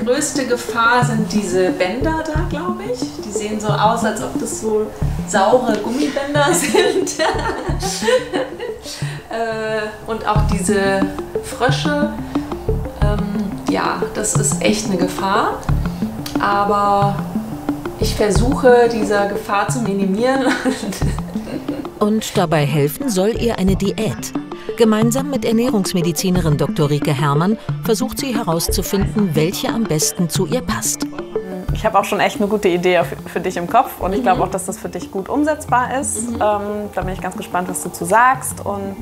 größte Gefahr sind diese Bänder da, glaube ich. Die sehen so aus, als ob das so saure Gummibänder sind. Und auch diese Frösche. Ja, das ist echt eine Gefahr. Aber ich versuche, dieser Gefahr zu minimieren. Und dabei helfen soll ihr eine Diät. Gemeinsam mit Ernährungsmedizinerin Dr. Rike Herrmann versucht sie herauszufinden, welche am besten zu ihr passt. Ich habe auch schon echt eine gute Idee für dich im Kopf und ich glaube auch, dass das für dich gut umsetzbar ist. Da bin ich ganz gespannt, was du dazu sagst und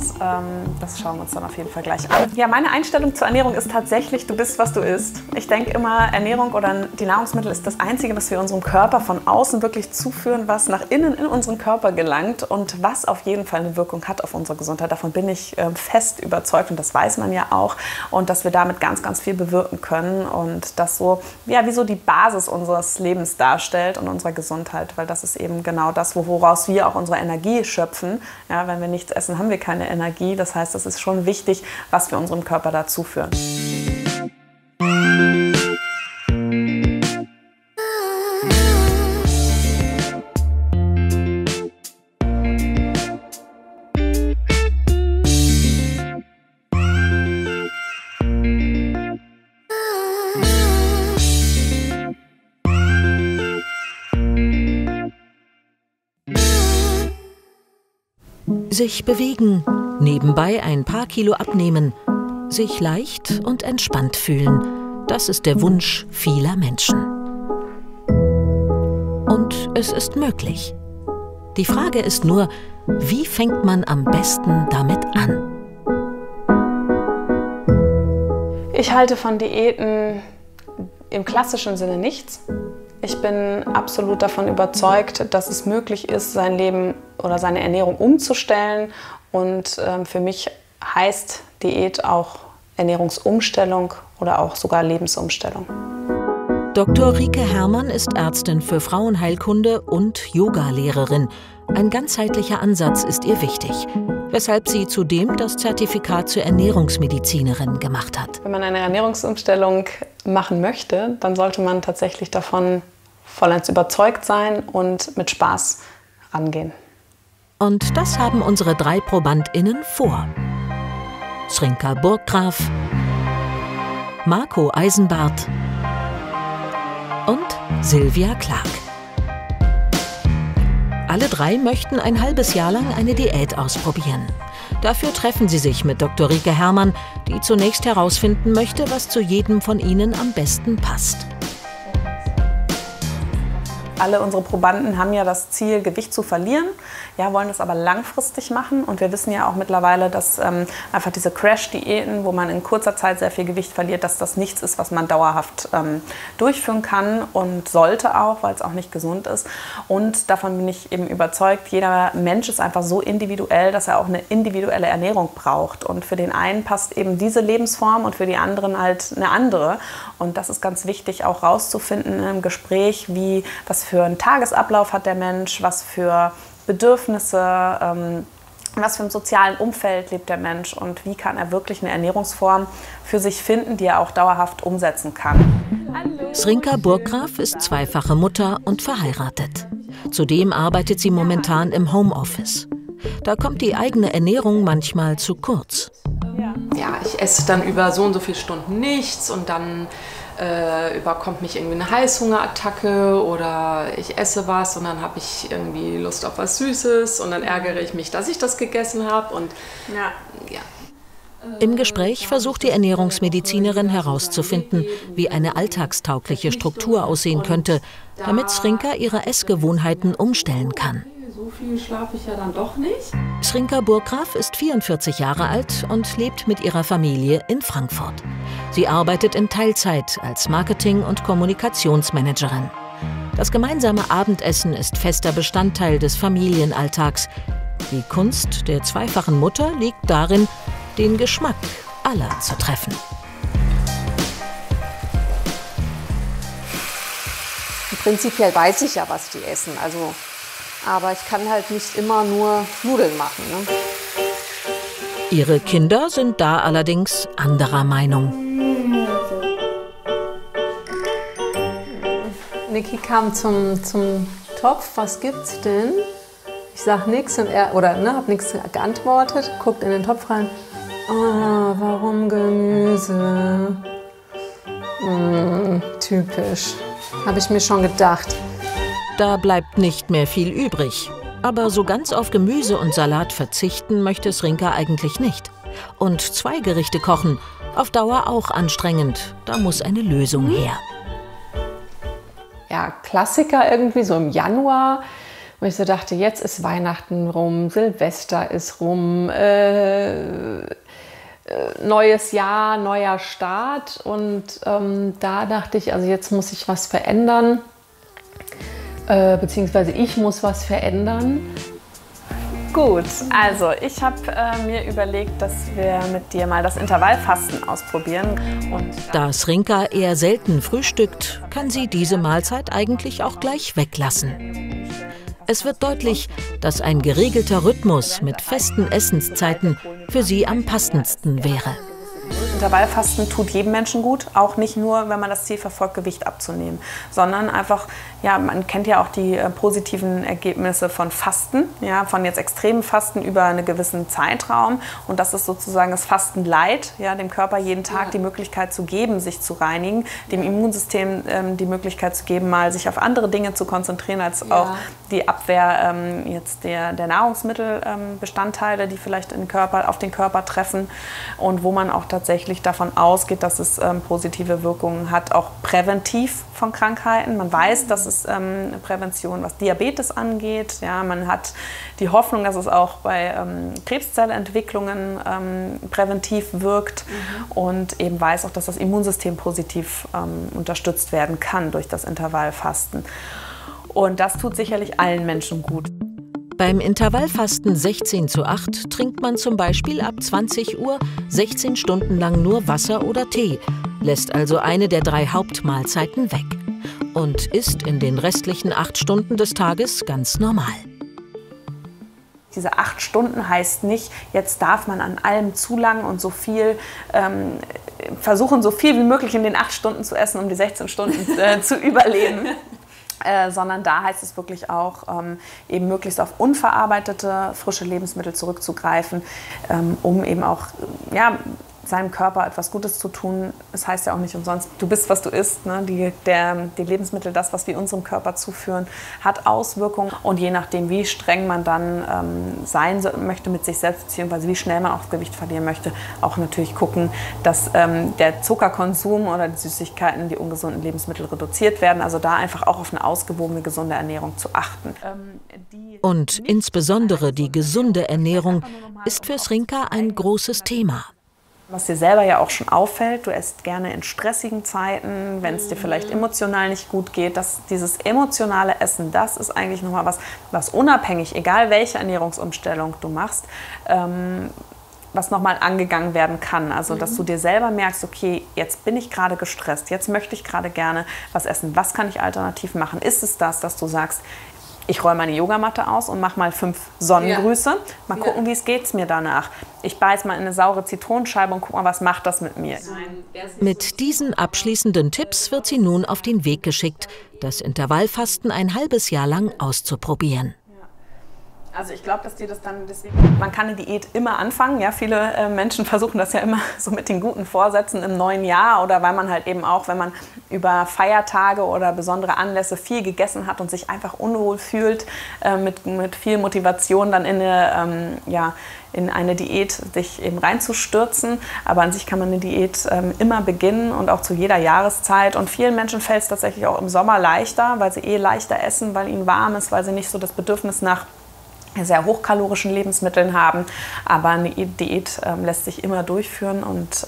das schauen wir uns dann auf jeden Fall gleich an. Ja, meine Einstellung zur Ernährung ist tatsächlich, du bist, was du isst. Ich denke immer, Ernährung oder die Nahrungsmittel ist das Einzige, was wir unserem Körper von außen wirklich zuführen, was nach innen in unseren Körper gelangt und was auf jeden Fall eine Wirkung hat auf unsere Gesundheit. Davon bin ich fest überzeugt und das weiß man ja auch und dass wir damit ganz, ganz viel bewirken können und das so, ja, wie so die Basis unseres Lebens darstellt und unserer Gesundheit, weil das ist eben genau das, woraus wir auch unsere Energie schöpfen. Ja, wenn wir nichts essen, haben wir keine Energie. Das heißt, es ist schon wichtig, was wir unserem Körper dazu führen. Sich bewegen, nebenbei ein paar Kilo abnehmen, sich leicht und entspannt fühlen. Das ist der Wunsch vieler Menschen. Und es ist möglich. Die Frage ist nur, wie fängt man am besten damit an? Ich halte von Diäten im klassischen Sinne nichts. Ich bin absolut davon überzeugt, dass es möglich ist, sein Leben oder seine Ernährung umzustellen. Und für mich heißt Diät auch Ernährungsumstellung oder auch sogar Lebensumstellung. Dr. Rike Herrmann ist Ärztin für Frauenheilkunde und Yoga-Lehrerin. Ein ganzheitlicher Ansatz ist ihr wichtig, weshalb sie zudem das Zertifikat zur Ernährungsmedizinerin gemacht hat. Wenn man eine Ernährungsumstellung machen möchte, dann sollte man tatsächlich davon vollends überzeugt sein und mit Spaß rangehen. Und das haben unsere 3 ProbandInnen vor. Srinka Burggraf, Marco Eisenbart und Silvia Clark. Alle 3 möchten ein halbes Jahr lang eine Diät ausprobieren. Dafür treffen sie sich mit Dr. Rike Herrmann, die zunächst herausfinden möchte, was zu jedem von ihnen am besten passt. Alle unsere Probanden haben ja das Ziel, Gewicht zu verlieren, ja, wollen das aber langfristig machen. Und wir wissen ja auch mittlerweile, dass einfach diese Crash-Diäten, wo man in kurzer Zeit sehr viel Gewicht verliert, dass das nichts ist, was man dauerhaft durchführen kann und sollte auch, weil es auch nicht gesund ist. Und davon bin ich eben überzeugt, jeder Mensch ist einfach so individuell, dass er auch eine individuelle Ernährung braucht. Und für den einen passt eben diese Lebensform und für die anderen halt eine andere. Und das ist ganz wichtig, auch rauszufinden im Gespräch, wie was für einen Tagesablauf hat der Mensch, was für Bedürfnisse, was für ein sozialen Umfeld lebt der Mensch und wie kann er wirklich eine Ernährungsform für sich finden, die er auch dauerhaft umsetzen kann. Srinka Burggraf ist zweifache Mutter und verheiratet. Zudem arbeitet sie momentan im Homeoffice. Da kommt die eigene Ernährung manchmal zu kurz. Ja, ich esse dann über so und so viele Stunden nichts und dann überkommt mich irgendwie eine Heißhungerattacke oder ich esse was und dann habe ich irgendwie Lust auf was Süßes und dann ärgere ich mich, dass ich das gegessen habe und ja. Im Gespräch versucht die Ernährungsmedizinerin herauszufinden, wie eine alltagstaugliche Struktur aussehen könnte, damit Srinka ihre Essgewohnheiten umstellen kann. So viel schlafe ich ja dann doch nicht. Srinka Burggraf ist 44 Jahre alt und lebt mit ihrer Familie in Frankfurt. Sie arbeitet in Teilzeit als Marketing- und Kommunikationsmanagerin. Das gemeinsame Abendessen ist fester Bestandteil des Familienalltags. Die Kunst der zweifachen Mutter liegt darin, den Geschmack aller zu treffen. Prinzipiell weiß ich ja, was die essen. Aber ich kann halt nicht immer nur Nudeln machen. Ne? Ihre Kinder sind da allerdings anderer Meinung. Niki kam zum Topf, was gibt's denn? Ich sag nichts und hab nichts geantwortet, guckt in den Topf rein. Ah, warum Gemüse? Typisch, habe ich mir schon gedacht. Da bleibt nicht mehr viel übrig. Aber so ganz auf Gemüse und Salat verzichten möchte Srinka eigentlich nicht. Und 2 Gerichte kochen, auf Dauer auch anstrengend. Da muss eine Lösung her. Ja, Klassiker irgendwie so im Januar, wo ich so dachte, jetzt ist Weihnachten rum, Silvester ist rum, neues Jahr, neuer Start. Und da dachte ich, also jetzt muss ich was verändern, beziehungsweise ich muss was verändern. Gut, also ich habe mir überlegt, dass wir mit dir mal das Intervallfasten ausprobieren. Und da Srinka eher selten frühstückt, kann sie diese Mahlzeit eigentlich auch gleich weglassen. Es wird deutlich, dass ein geregelter Rhythmus mit festen Essenszeiten für sie am passendsten wäre. Intervallfasten tut jedem Menschen gut, auch nicht nur, wenn man das Ziel verfolgt, Gewicht abzunehmen, sondern einfach, ja, man kennt ja auch die positiven Ergebnisse von Fasten, ja, von jetzt extremen Fasten über einen gewissen Zeitraum, und das ist sozusagen das Fasten Light, ja, dem Körper jeden Tag die Möglichkeit zu geben, sich zu reinigen, dem Immunsystem die Möglichkeit zu geben, mal sich auf andere Dinge zu konzentrieren, als auch die Abwehr jetzt der Nahrungsmittelbestandteile, die vielleicht auf den Körper treffen, und wo man auch tatsächlich davon ausgeht, dass es positive Wirkungen hat, auch präventiv von Krankheiten. Man weiß, dass es Prävention, was Diabetes angeht. Ja, man hat die Hoffnung, dass es auch bei Krebszellentwicklungen präventiv wirkt, und eben weiß auch, dass das Immunsystem positiv unterstützt werden kann durch das Intervallfasten. Und das tut sicherlich allen Menschen gut. Beim Intervallfasten 16:8 trinkt man zum Beispiel ab 20 Uhr 16 Stunden lang nur Wasser oder Tee, lässt also eine der 3 Hauptmahlzeiten weg und isst in den restlichen 8 Stunden des Tages ganz normal. Diese 8 Stunden heißt nicht, jetzt darf man an allem zu lang und so viel versuchen, so viel wie möglich in den 8 Stunden zu essen, um die 16 Stunden zu überleben. Sondern da heißt es wirklich auch, eben möglichst auf unverarbeitete, frische Lebensmittel zurückzugreifen, um eben auch seinem Körper etwas Gutes zu tun. Es heißt ja auch nicht umsonst, du bist, was du isst. Ne? Die Lebensmittel, das, was wir unserem Körper zuführen, hat Auswirkungen. Und je nachdem, wie streng man dann sein möchte mit sich selbst, beziehungsweise wie schnell man auch Gewicht verlieren möchte, auch natürlich gucken, dass der Zuckerkonsum oder die Süßigkeiten, die ungesunden Lebensmittel reduziert werden. Also da einfach auch auf eine ausgewogene, gesunde Ernährung zu achten. Und insbesondere die gesunde Ernährung ist für Srinka ein großes Thema. Was dir selber ja auch schon auffällt, du isst gerne in stressigen Zeiten, wenn es dir vielleicht emotional nicht gut geht. Dieses emotionale Essen, das ist eigentlich nochmal was unabhängig, egal welche Ernährungsumstellung du machst, was nochmal angegangen werden kann. Also, dass du dir selber merkst, okay, jetzt bin ich gerade gestresst, jetzt möchte ich gerade gerne was essen. Was kann ich alternativ machen? Ist es das, dass du sagst, ich räume meine Yogamatte aus und mache mal 5 Sonnengrüße. Mal gucken, wie es geht's mir danach. Ich beiß mal in eine saure Zitronenscheibe und guck mal, was macht das mit mir. Mit diesen abschließenden Tipps wird sie nun auf den Weg geschickt, das Intervallfasten ein halbes Jahr lang auszuprobieren. Also ich glaube, dass die das dann deswegen... Man kann eine Diät immer anfangen. Ja, viele Menschen versuchen das ja immer so mit den guten Vorsätzen im neuen Jahr, oder weil man halt eben auch, wenn man über Feiertage oder besondere Anlässe viel gegessen hat und sich einfach unwohl fühlt, mit viel Motivation dann in eine Diät sich eben reinzustürzen. Aber an sich kann man eine Diät immer beginnen und auch zu jeder Jahreszeit. Und vielen Menschen fällt es tatsächlich auch im Sommer leichter, weil sie leichter essen, weil ihnen warm ist, weil sie nicht so das Bedürfnis nach sehr hochkalorischen Lebensmitteln haben. Aber eine Diät lässt sich immer durchführen und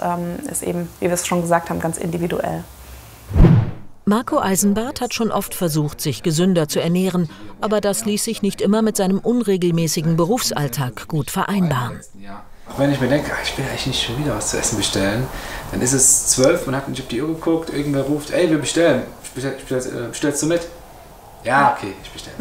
ist eben, wie wir es schon gesagt haben, ganz individuell. Marco Eisenbart hat schon oft versucht, sich gesünder zu ernähren, aber das ließ sich nicht immer mit seinem unregelmäßigen Berufsalltag gut vereinbaren. Auch wenn ich mir denke, ich will eigentlich nicht schon wieder was zu essen bestellen, dann ist es 12, man hat nicht auf die Uhr geguckt, irgendwer ruft, ey, wir bestellen, bestellst du mit? Ja, okay, ich bestelle.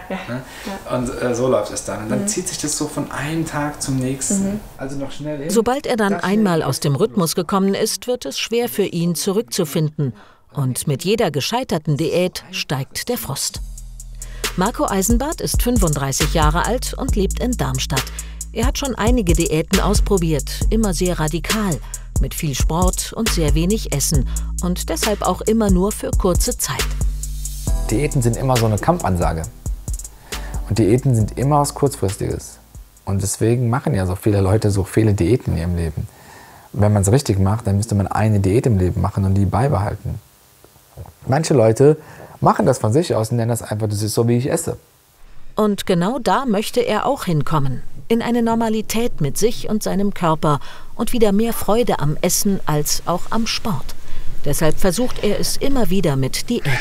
Ja. Und so läuft es dann. Und dann zieht sich das so von einem Tag zum nächsten. Also noch schnell hin. Sobald er dann einmal aus dem Rhythmus gekommen ist, wird es schwer für ihn, zurückzufinden. Und mit jeder gescheiterten Diät steigt der Frust. Marco Eisenbart ist 35 Jahre alt und lebt in Darmstadt. Er hat schon einige Diäten ausprobiert, immer sehr radikal, mit viel Sport und sehr wenig Essen und deshalb auch immer nur für kurze Zeit. Diäten sind immer so eine Kampfansage. Und Diäten sind immer was Kurzfristiges. Und deswegen machen ja so viele Leute so viele Diäten in ihrem Leben. Und wenn man es richtig macht, dann müsste man eine Diät im Leben machen und die beibehalten. Manche Leute machen das von sich aus und nennen das einfach, das ist so, wie ich esse. Und genau da möchte er auch hinkommen. In eine Normalität mit sich und seinem Körper und wieder mehr Freude am Essen als auch am Sport. Deshalb versucht er es immer wieder mit Diäten.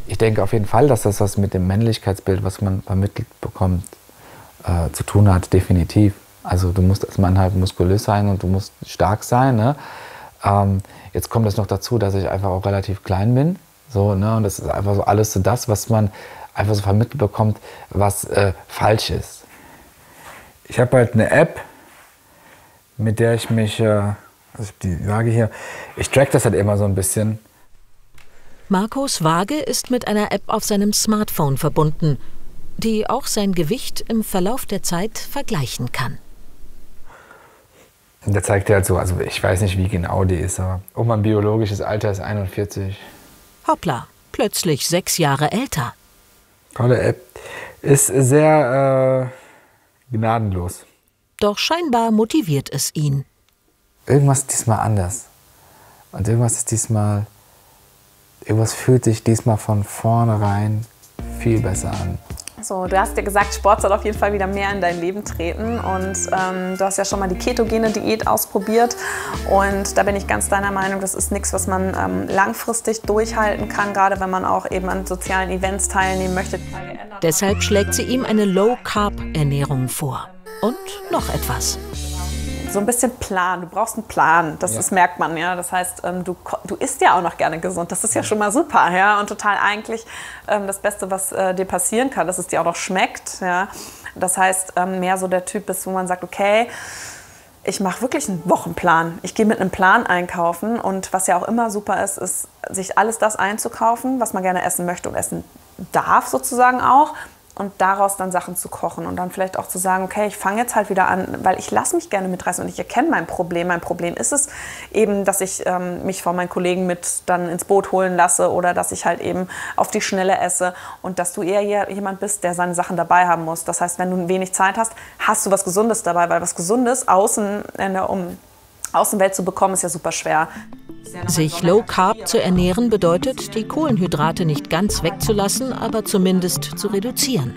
Ich denke auf jeden Fall, dass das was mit dem Männlichkeitsbild, was man vermittelt bekommt, zu tun hat, definitiv. Also du musst als Mann halt muskulös sein und du musst stark sein. Ne? Jetzt kommt es noch dazu, dass ich einfach auch relativ klein bin. So, ne? Und das ist einfach so alles so das, was man einfach so vermittelt bekommt, was falsch ist. Ich habe halt eine App, mit der ich mich, also ich habe die Waage hier, ich track das halt immer so ein bisschen. Marcos Waage ist mit einer App auf seinem Smartphone verbunden, die auch sein Gewicht im Verlauf der Zeit vergleichen kann. Und der zeigt dir halt so, also ich weiß nicht, wie genau die ist, aber mein biologisches Alter ist 41. Hoppla, plötzlich 6 Jahre älter. Tolle App. Ist sehr gnadenlos. Doch scheinbar motiviert es ihn. Irgendwas ist diesmal anders. Und irgendwas fühlt sich diesmal von vornherein viel besser an. So, du hast ja gesagt, Sport soll auf jeden Fall wieder mehr in dein Leben treten und du hast ja schon mal die ketogene Diät ausprobiert und da bin ich ganz deiner Meinung, das ist nichts, was man langfristig durchhalten kann, gerade wenn man auch eben an sozialen Events teilnehmen möchte. Deshalb schlägt sie ihm eine Low-Carb-Ernährung vor. Und noch etwas. So ein bisschen Plan, du brauchst einen Plan, das merkt man, ja. Das heißt, du isst ja auch noch gerne gesund, das ist ja schon mal super, ja. Und total eigentlich das Beste, was dir passieren kann, dass es dir auch noch schmeckt, ja. Das heißt, mehr so der Typ ist, wo man sagt, okay, ich mache wirklich einen Wochenplan. Ich gehe mit einem Plan einkaufen und was ja auch immer super ist, ist, sich alles das einzukaufen, was man gerne essen möchte und essen darf sozusagen auch. Und daraus dann Sachen zu kochen und dann vielleicht auch zu sagen, okay, ich fange jetzt halt wieder an, weil ich lasse mich gerne mitreißen und ich erkenne mein Problem. Mein Problem ist es eben, dass ich mich von meinen Kollegen mit dann ins Boot holen lasse oder dass ich halt eben auf die Schnelle esse und dass du eher jemand bist, der seine Sachen dabei haben muss. Das heißt, wenn du wenig Zeit hast, hast du was Gesundes dabei, weil was Gesundes außen in der Außenwelt zu bekommen, ist ja super schwer. Sich Low Carb zu ernähren bedeutet, die Kohlenhydrate nicht ganz wegzulassen, aber zumindest zu reduzieren.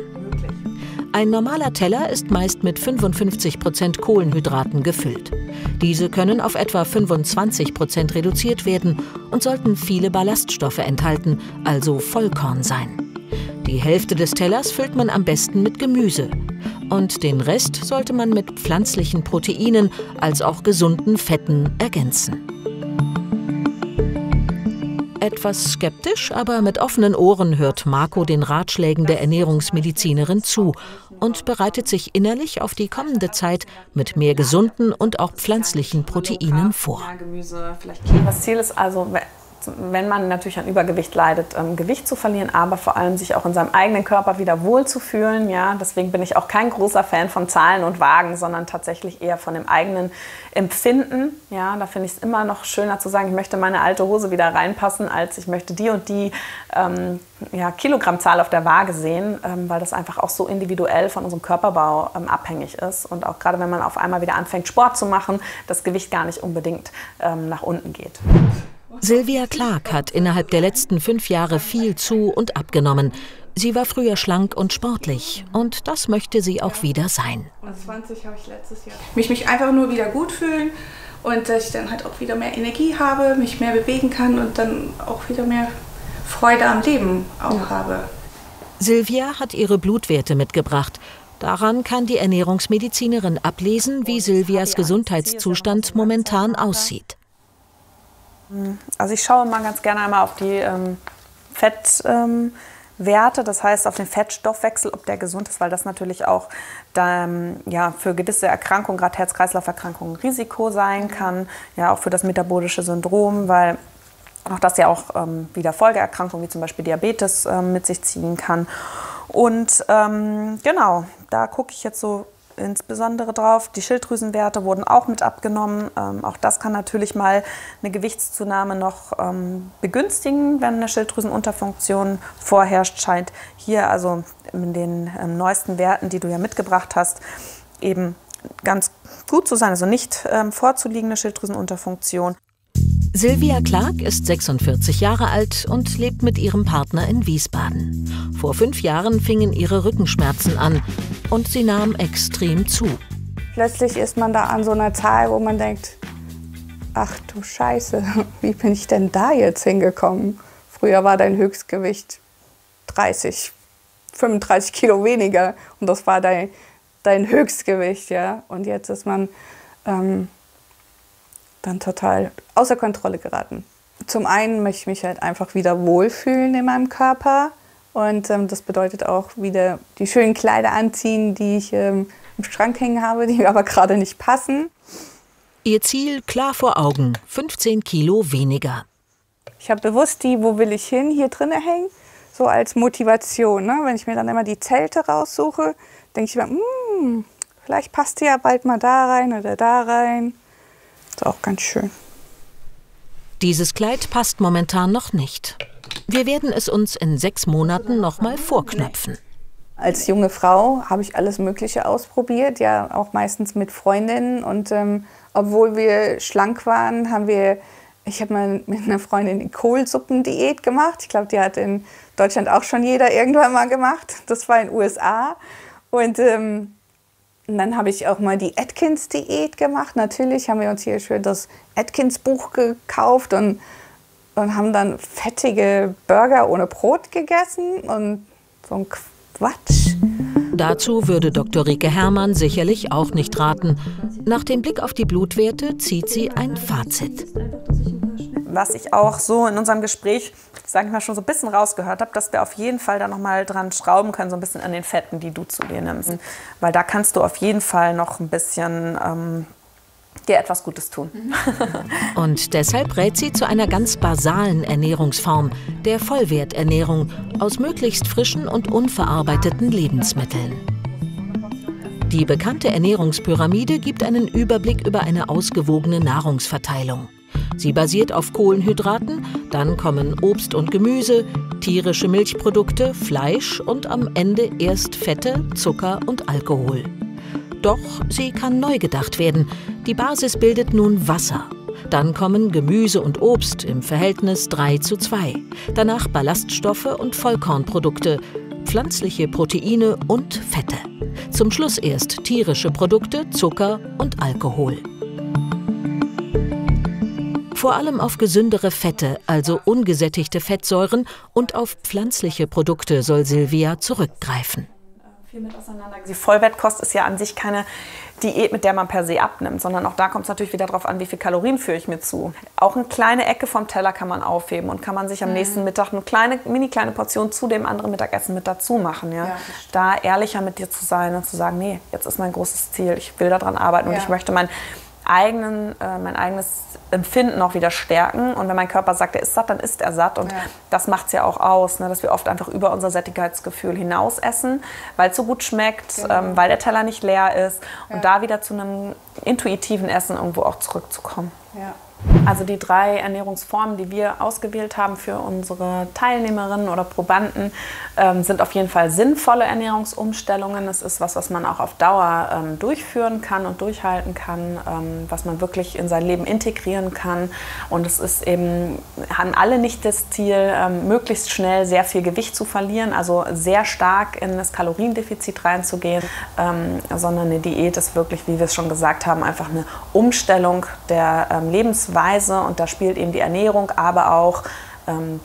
Ein normaler Teller ist meist mit 55% Kohlenhydraten gefüllt. Diese können auf etwa 25% reduziert werden und sollten viele Ballaststoffe enthalten, also Vollkorn sein. Die Hälfte des Tellers füllt man am besten mit Gemüse. Und den Rest sollte man mit pflanzlichen Proteinen als auch gesunden Fetten ergänzen. Etwas skeptisch, aber mit offenen Ohren hört Marco den Ratschlägen der Ernährungsmedizinerin zu und bereitet sich innerlich auf die kommende Zeit mit mehr gesunden und auch pflanzlichen Proteinen vor. Das Ziel ist also, wenn man natürlich an Übergewicht leidet, Gewicht zu verlieren, aber vor allem sich auch in seinem eigenen Körper wieder wohlzufühlen. Ja? Deswegen bin ich auch kein großer Fan von Zahlen und Wagen, sondern tatsächlich eher von dem eigenen Empfinden. Ja? Da finde ich es immer noch schöner zu sagen, ich möchte meine alte Hose wieder reinpassen, als ich möchte die und die Kilogrammzahl auf der Waage sehen, weil das einfach auch so individuell von unserem Körperbau abhängig ist. Und auch gerade wenn man auf einmal wieder anfängt, Sport zu machen, das Gewicht gar nicht unbedingt nach unten geht. Silvia Clark hat innerhalb der letzten 5 Jahre viel zu- und abgenommen. Sie war früher schlank und sportlich und das möchte sie auch wieder sein. 20 habe ich letztes Jahr. Mich einfach nur wieder gut fühlen und dass ich dann halt auch wieder mehr Energie habe, mich mehr bewegen kann und dann auch wieder mehr Freude am Leben auch habe. Silvia hat ihre Blutwerte mitgebracht. Daran kann die Ernährungsmedizinerin ablesen, wie Silvias Gesundheitszustand momentan aussieht. Also ich schaue mal ganz gerne einmal auf die Fettwerte, das heißt auf den Fettstoffwechsel, ob der gesund ist, weil das natürlich auch für gewisse Erkrankungen, gerade Herz-Kreislauf-Erkrankungen, ein Risiko sein kann, ja auch für das metabolische Syndrom, weil Auch das ja auch wieder Folgeerkrankungen wie zum Beispiel Diabetes mit sich ziehen kann. Und genau, da gucke ich jetzt so insbesondere drauf. Die Schilddrüsenwerte wurden auch mit abgenommen. Auch das kann natürlich mal eine Gewichtszunahme noch begünstigen, wenn eine Schilddrüsenunterfunktion vorherrscht. Scheint hier also in den neuesten Werten, die du ja mitgebracht hast, eben ganz gut zu sein. Also nicht vorzuliegende Schilddrüsenunterfunktion. Sylvia Clark ist 46 Jahre alt und lebt mit ihrem Partner in Wiesbaden. Vor 5 Jahren fingen ihre Rückenschmerzen an und sie nahmen extrem zu. Plötzlich ist man da an so einer Zahl, wo man denkt, ach du Scheiße, wie bin ich denn da jetzt hingekommen? Früher war dein Höchstgewicht 35 Kilo weniger und das war dein Höchstgewicht, ja. Und jetzt ist man dann total außer Kontrolle geraten. Zum einen möchte ich mich halt einfach wieder wohlfühlen in meinem Körper und das bedeutet auch wieder die schönen Kleider anziehen, die ich im Schrank hängen habe, die mir aber gerade nicht passen. Ihr Ziel klar vor Augen, 15 Kilo weniger. Ich habe bewusst die Wo will ich hin hier drinne hängen, so als Motivation. Ne? Wenn ich mir dann immer die Zelte raussuche, denke ich mir, vielleicht passt die ja bald mal da rein oder da rein. Ist auch ganz schön. Dieses Kleid passt momentan noch nicht. Wir werden es uns in 6 Monaten noch mal vorknöpfen. Als junge Frau habe ich alles Mögliche ausprobiert, ja auch meistens mit Freundinnen. Und obwohl wir schlank waren, ich habe mal mit einer Freundin die Kohlsuppendiät gemacht. Ich glaube, die hat in Deutschland auch schon jeder irgendwann mal gemacht. Das war in den USA. Und dann habe ich auch mal die Atkins-Diät gemacht. Natürlich haben wir uns hier schön das Atkins-Buch gekauft und haben dann fettige Burger ohne Brot gegessen und so ein Quatsch. Dazu würde Dr. Rike Herrmann sicherlich auch nicht raten. Nach dem Blick auf die Blutwerte zieht sie ein Fazit. Was ich auch so in unserem Gespräch, sage ich mal, schon so ein bisschen rausgehört habe, dass wir auf jeden Fall da noch mal dran schrauben können, so ein bisschen an den Fetten, die du zu dir nimmst. Weil da kannst du auf jeden Fall noch ein bisschen dir etwas Gutes tun. Und deshalb rät sie zu einer ganz basalen Ernährungsform, der Vollwerternährung aus möglichst frischen und unverarbeiteten Lebensmitteln. Die bekannte Ernährungspyramide gibt einen Überblick über eine ausgewogene Nahrungsverteilung. Sie basiert auf Kohlenhydraten, dann kommen Obst und Gemüse, tierische Milchprodukte, Fleisch und am Ende erst Fette, Zucker und Alkohol. Doch sie kann neu gedacht werden. Die Basis bildet nun Wasser. Dann kommen Gemüse und Obst im Verhältnis 3:2. Danach Ballaststoffe und Vollkornprodukte, pflanzliche Proteine und Fette. Zum Schluss erst tierische Produkte, Zucker und Alkohol. Vor allem auf gesündere Fette, also ungesättigte Fettsäuren, und auf pflanzliche Produkte soll Sylvia zurückgreifen. Die Vollwertkost ist ja an sich keine Diät, mit der man per se abnimmt, sondern auch da kommt es natürlich wieder darauf an, wie viel Kalorien führe ich mir zu. Auch eine kleine Ecke vom Teller kann man aufheben und kann man sich am nächsten Mittag eine mini kleine Portion zu dem anderen Mittagessen mit dazu machen. Ja? Da ehrlicher mit dir zu sein und zu sagen, nee, jetzt ist mein großes Ziel, ich will daran arbeiten und ich möchte mein eigenes Empfinden auch wieder stärken. Und wenn mein Körper sagt, er ist satt, dann ist er satt. Und das macht es ja auch aus, ne, dass wir oft einfach über unser Sättigkeitsgefühl hinaus essen, weil es so gut schmeckt, weil der Teller nicht leer ist. Und da wieder zu einem intuitiven Essen irgendwo auch zurückzukommen. Ja. Also die 3 Ernährungsformen, die wir ausgewählt haben für unsere Teilnehmerinnen oder Probanden, sind auf jeden Fall sinnvolle Ernährungsumstellungen. Es ist was man auch auf Dauer durchführen kann und durchhalten kann, was man wirklich in sein Leben integrieren kann. Und es ist eben, haben alle nicht das Ziel, möglichst schnell sehr viel Gewicht zu verlieren, also sehr stark in das Kaloriendefizit reinzugehen, sondern eine Diät ist wirklich, wie wir es schon gesagt haben, einfach eine Umstellung der Lebensweise. Und da spielt eben die Ernährung, aber auch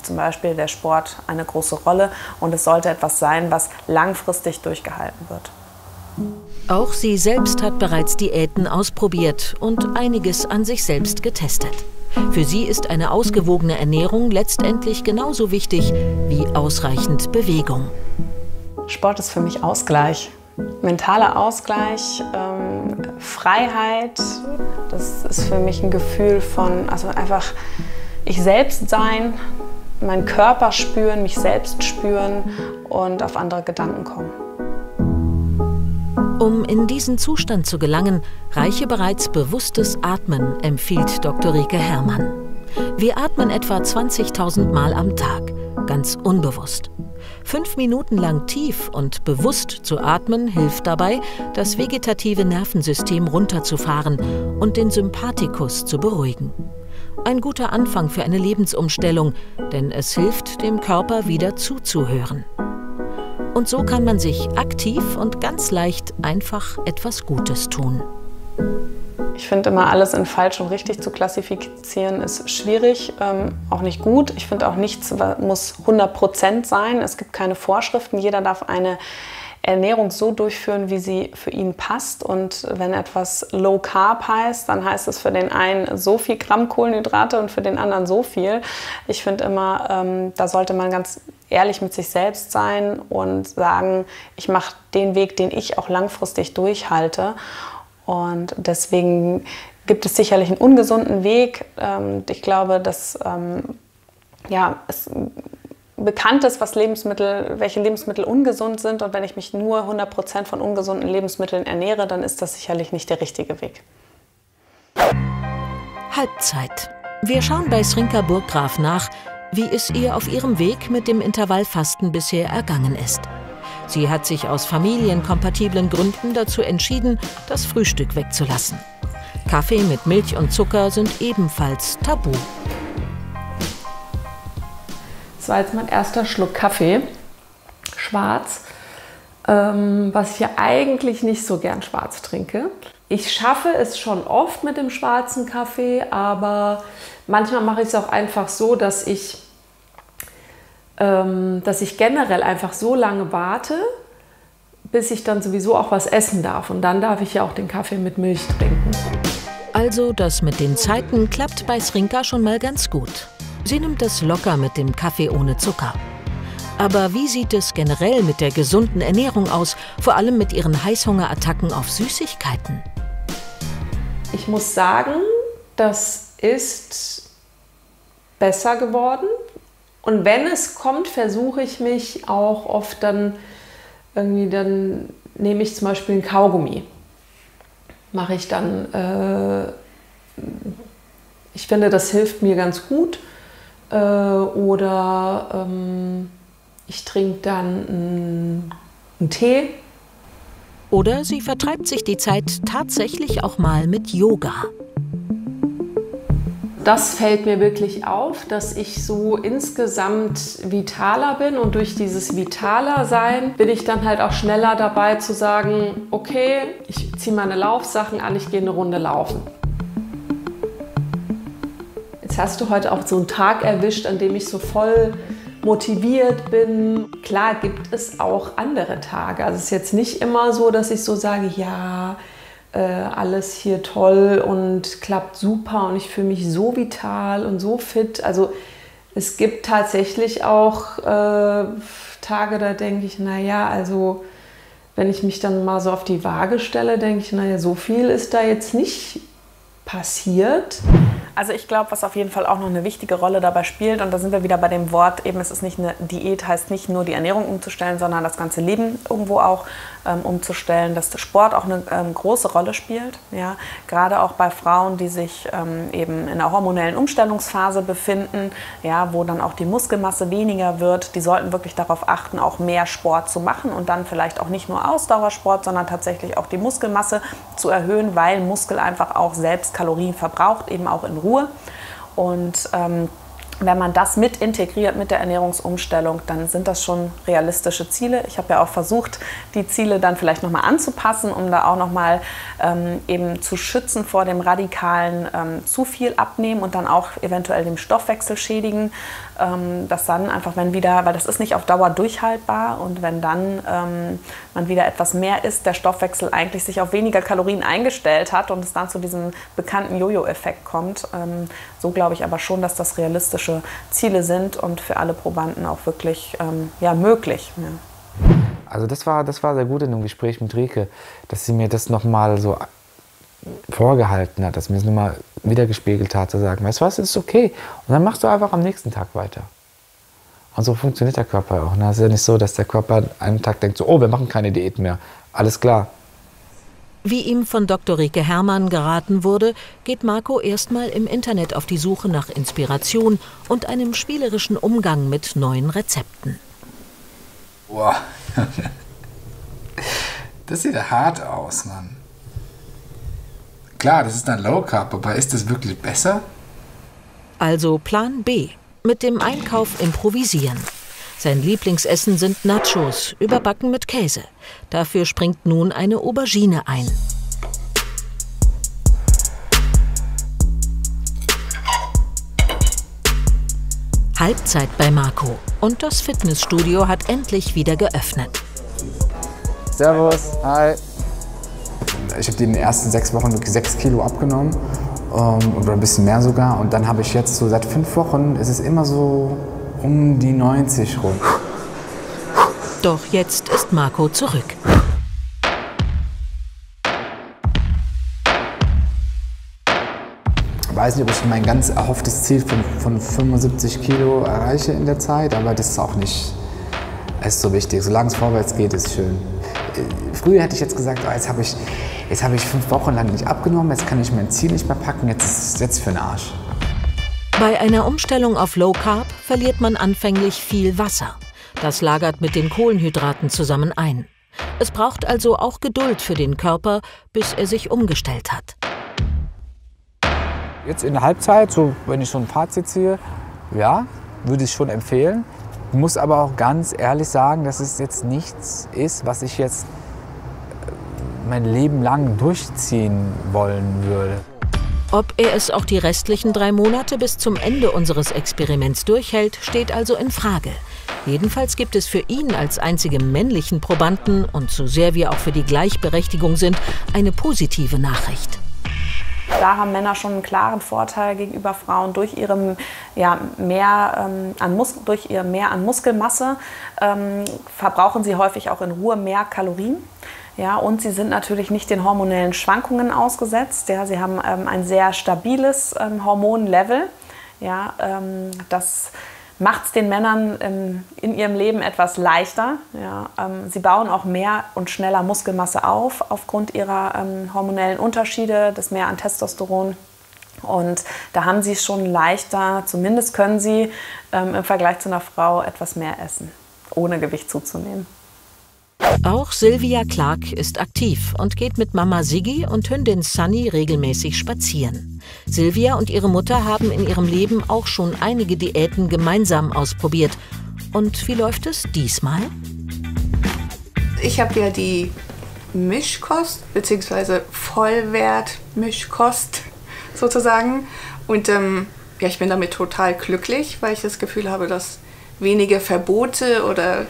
zum Beispiel der Sport eine große Rolle. Und es sollte etwas sein, was langfristig durchgehalten wird. Auch sie selbst hat bereits Diäten ausprobiert und einiges an sich selbst getestet. Für sie ist eine ausgewogene Ernährung letztendlich genauso wichtig wie ausreichend Bewegung. Sport ist für mich Ausgleich. Mentaler Ausgleich, Freiheit, das ist für mich ein Gefühl von, also einfach ich selbst sein, meinen Körper spüren, mich selbst spüren und auf andere Gedanken kommen. Um in diesen Zustand zu gelangen, reiche bereits bewusstes Atmen, empfiehlt Dr. Rike Herrmann. Wir atmen etwa 20.000 Mal am Tag, ganz unbewusst. 5 Minuten lang tief und bewusst zu atmen hilft dabei, das vegetative Nervensystem runterzufahren und den Sympathikus zu beruhigen. Ein guter Anfang für eine Lebensumstellung, denn es hilft, dem Körper wieder zuzuhören. Und so kann man sich aktiv und ganz leicht einfach etwas Gutes tun. Ich finde immer, alles in falsch und richtig zu klassifizieren ist schwierig, auch nicht gut. Ich finde auch, nichts muss 100% sein. Es gibt keine Vorschriften. Jeder darf eine Ernährung so durchführen, wie sie für ihn passt. Und wenn etwas Low Carb heißt, dann heißt es für den einen so viel Gramm Kohlenhydrate und für den anderen so viel. Ich finde immer, da sollte man ganz ehrlich mit sich selbst sein und sagen, ich mache den Weg, den ich auch langfristig durchhalte. Und deswegen gibt es sicherlich einen ungesunden Weg. Ich glaube, dass es bekannt ist, welche Lebensmittel ungesund sind. Und wenn ich mich nur 100% von ungesunden Lebensmitteln ernähre, dann ist das sicherlich nicht der richtige Weg. Halbzeit. Wir schauen bei Srinka Burggraf nach, wie es ihr auf ihrem Weg mit dem Intervallfasten bisher ergangen ist. Sie hat sich aus familienkompatiblen Gründen dazu entschieden, das Frühstück wegzulassen. Kaffee mit Milch und Zucker sind ebenfalls tabu. Das war jetzt mein erster Schluck Kaffee, schwarz, was ich ja eigentlich nicht so gern schwarz trinke. Ich schaffe es schon oft mit dem schwarzen Kaffee, aber manchmal mache ich es auch einfach so, dass ich generell einfach so lange warte, bis ich dann sowieso auch was essen darf. Und dann darf ich ja auch den Kaffee mit Milch trinken. Also das mit den Zeiten klappt bei Srinka schon mal ganz gut. Sie nimmt es locker mit dem Kaffee ohne Zucker. Aber wie sieht es generell mit der gesunden Ernährung aus, vor allem mit ihren Heißhungerattacken auf Süßigkeiten? Ich muss sagen, das ist besser geworden. Und wenn es kommt, versuche ich mich auch oft dann nehme ich zum Beispiel einen Kaugummi. Mache ich dann, ich finde, das hilft mir ganz gut. Oder ich trinke dann einen Tee. Oder sie vertreibt sich die Zeit tatsächlich auch mal mit Yoga. Das fällt mir wirklich auf, dass ich so insgesamt vitaler bin und durch dieses vitaler Sein bin ich dann halt auch schneller dabei zu sagen, okay, ich ziehe meine Laufsachen an, ich gehe eine Runde laufen. Jetzt hast du heute auch so einen Tag erwischt, an dem ich so voll motiviert bin. Klar gibt es auch andere Tage. Also es ist jetzt nicht immer so, dass ich so sage, ja, alles hier toll und klappt super und ich fühle mich so vital und so fit. Also es gibt tatsächlich auch Tage, da denke ich, naja, also wenn ich mich dann mal so auf die Waage stelle, denke ich, naja, so viel ist da jetzt nicht passiert. Also ich glaube, was auf jeden Fall auch noch eine wichtige Rolle dabei spielt, und da sind wir wieder bei dem Wort, eben es ist nicht eine Diät, heißt nicht nur die Ernährung umzustellen, sondern das ganze Leben irgendwo auch umzustellen, dass der Sport auch eine große Rolle spielt. Ja? Gerade auch bei Frauen, die sich eben in einer hormonellen Umstellungsphase befinden, ja, wo dann auch die Muskelmasse weniger wird, die sollten wirklich darauf achten, auch mehr Sport zu machen und dann vielleicht auch nicht nur Ausdauersport, sondern tatsächlich auch die Muskelmasse zu erhöhen, weil Muskel einfach auch selbst Kalorien verbraucht, eben auch in Ruhe. Und wenn man das mit integriert mit der Ernährungsumstellung, dann sind das schon realistische Ziele. Ich habe ja auch versucht, die Ziele dann vielleicht nochmal anzupassen, um da auch nochmal eben zu schützen vor dem radikalen zu viel abnehmen und dann auch eventuell dem Stoffwechsel schädigen. Dass dann einfach, wenn wieder, weil das ist nicht auf Dauer durchhaltbar, und wenn dann man wieder etwas mehr isst, der Stoffwechsel eigentlich sich auf weniger Kalorien eingestellt hat und es dann zu diesem bekannten Jojo-Effekt kommt. So glaube ich aber schon, dass das realistische Ziele sind und für alle Probanden auch wirklich möglich. Ja. Also das war sehr gut in dem Gespräch mit Rike, dass sie mir das nochmal so vorgehalten hat, dass mir das nochmal wiedergespiegelt hat, zu sagen, weißt du was, ist okay. Und dann machst du einfach am nächsten Tag weiter. Und so funktioniert der Körper auch. Es ist ja nicht so, dass der Körper einen Tag denkt, so, oh, wir machen keine Diät mehr. Alles klar. Wie ihm von Dr. Rike Herrmann geraten wurde, geht Marco erstmal im Internet auf die Suche nach Inspiration und einem spielerischen Umgang mit neuen Rezepten. Boah. Das sieht ja hart aus, Mann. Klar, das ist dann Low Carb, aber ist das wirklich besser? Also Plan B. Mit dem Einkauf improvisieren. Sein Lieblingsessen sind Nachos, überbacken mit Käse. Dafür springt nun eine Aubergine ein. Halbzeit bei Marco und das Fitnessstudio hat endlich wieder geöffnet. Servus, hi. Ich habe in den ersten 6 Wochen wirklich 6 Kilo abgenommen, oder ein bisschen mehr sogar. Und dann habe ich jetzt so seit 5 Wochen, ist es immer so um die 90 rum. Doch jetzt ist Marco zurück. Ich weiß nicht, ob ich mein ganz erhofftes Ziel von 75 Kilo erreiche in der Zeit, aber das ist auch nicht so wichtig. Solange es vorwärts geht, ist schön. Früher hätte ich jetzt gesagt, oh, jetzt habe ich 5 Wochen lang nicht abgenommen, jetzt kann ich mein Ziel nicht mehr packen, jetzt ist es jetzt für den Arsch. Bei einer Umstellung auf Low Carb verliert man anfänglich viel Wasser. Das lagert mit den Kohlenhydraten zusammen ein. Es braucht also auch Geduld für den Körper, bis er sich umgestellt hat. Jetzt in der Halbzeit, so, wenn ich so ein Fazit ziehe, ja, würde ich schon empfehlen. Ich muss aber auch ganz ehrlich sagen, dass es jetzt nichts ist, was ich jetzt mein Leben lang durchziehen wollen würde. Ob er es auch die restlichen 3 Monate bis zum Ende unseres Experiments durchhält, steht also in Frage. Jedenfalls gibt es für ihn als einzigen männlichen Probanden und so sehr wir auch für die Gleichberechtigung sind, eine positive Nachricht. Da haben Männer schon einen klaren Vorteil gegenüber Frauen durch ihre mehr an Muskelmasse verbrauchen sie häufig auch in Ruhe mehr Kalorien. Ja, und sie sind natürlich nicht den hormonellen Schwankungen ausgesetzt. Ja, sie haben ein sehr stabiles Hormonlevel. Ja, das macht es den Männern in ihrem Leben etwas leichter. Ja, sie bauen auch mehr und schneller Muskelmasse auf, aufgrund ihrer hormonellen Unterschiede, das Mehr an Testosteron. Und da haben sie es schon leichter, zumindest können sie im Vergleich zu einer Frau etwas mehr essen, ohne Gewicht zuzunehmen. Auch Sylvia Clark ist aktiv und geht mit Mama Siggi und Hündin Sunny regelmäßig spazieren. Sylvia und ihre Mutter haben in ihrem Leben auch schon einige Diäten gemeinsam ausprobiert. Und wie läuft es diesmal? Ich habe ja die Mischkost bzw. Vollwert-Mischkost sozusagen. Und ich bin damit total glücklich, weil ich das Gefühl habe, dass wenige Verbote oder